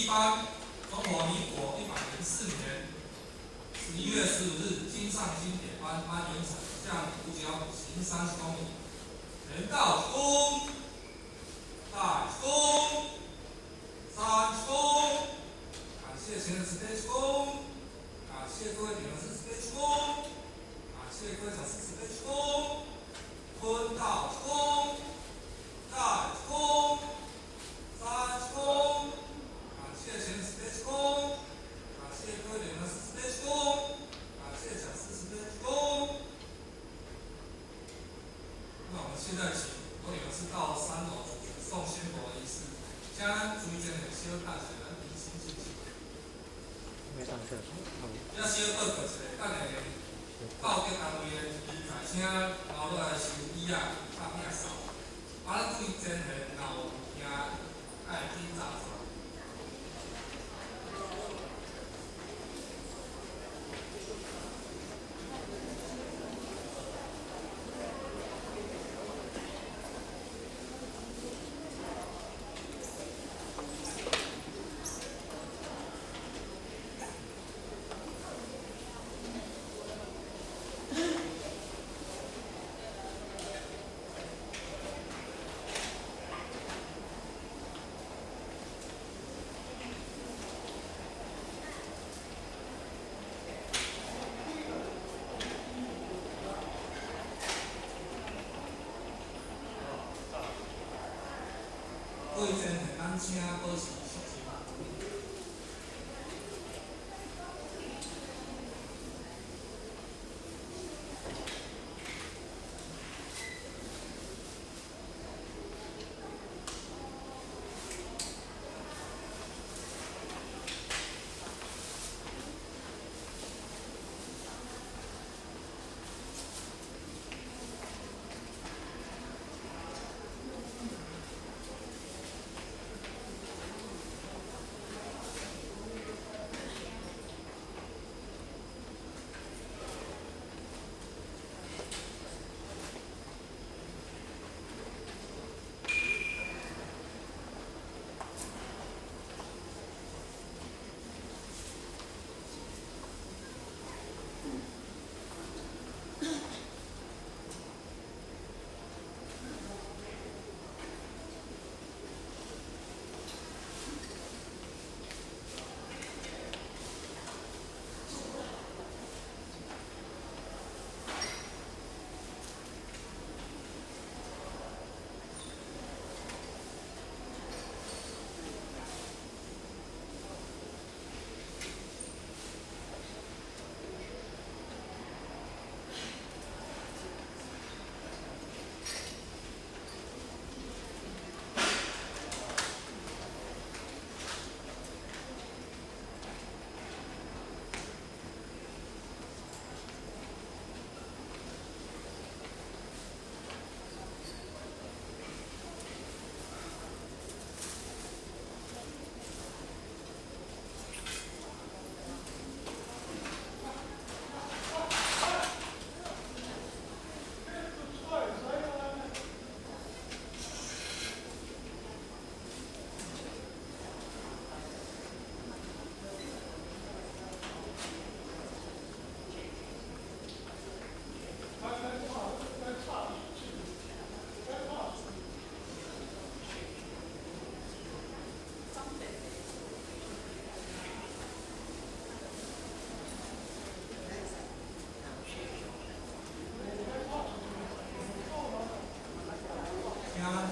一班，中华民国104年11月15日，经上经典班员长向五角行30公里，人到公，大公，3公，感谢前人 stage 公，感谢各位领导是 stage 公，感谢各位讲师 stage 公，坤到公，大公，3公，感谢前人 stage 公，感谢各位领导是 stage 公，感谢讲师 stage 公。那我们现在请各位领导是到3楼主持送仙佛仪式，将主持人小等一下，咱先进行。要上厕所。要小报告一下，等下报告单位的人才请留落来收椅啊，拍拼扫。咱注意前后若有惊，爱紧查查。各位前后咱请保持肃静。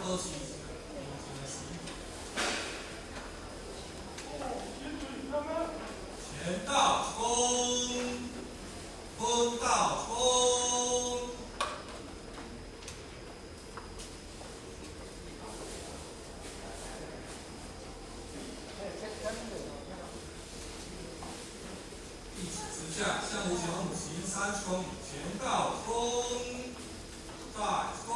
保持前到冲，坤到冲。一起直下，向无穷行30公里，前到冲，再冲。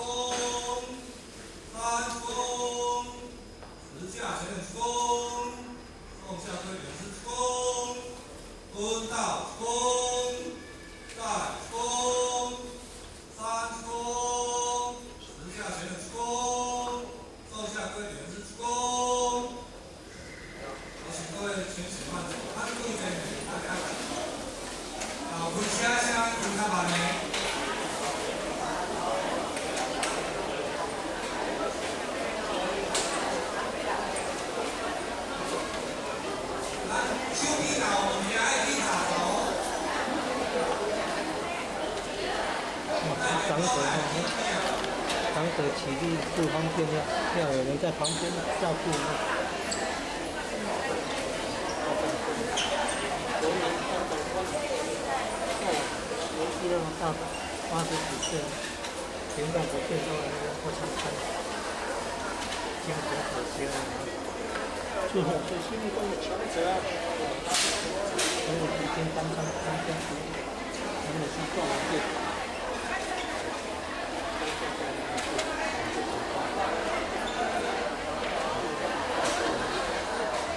3公，直下前公，送下推2公，坤到公，再公，3公，直下前公，送下推2公，有请起立不方便要有人在旁边照顾。年纪那么大，80几岁，行动不便都不常看，这样很可惜了。最后，所以心理都有强者啊，所以已经当家，还没去做完店。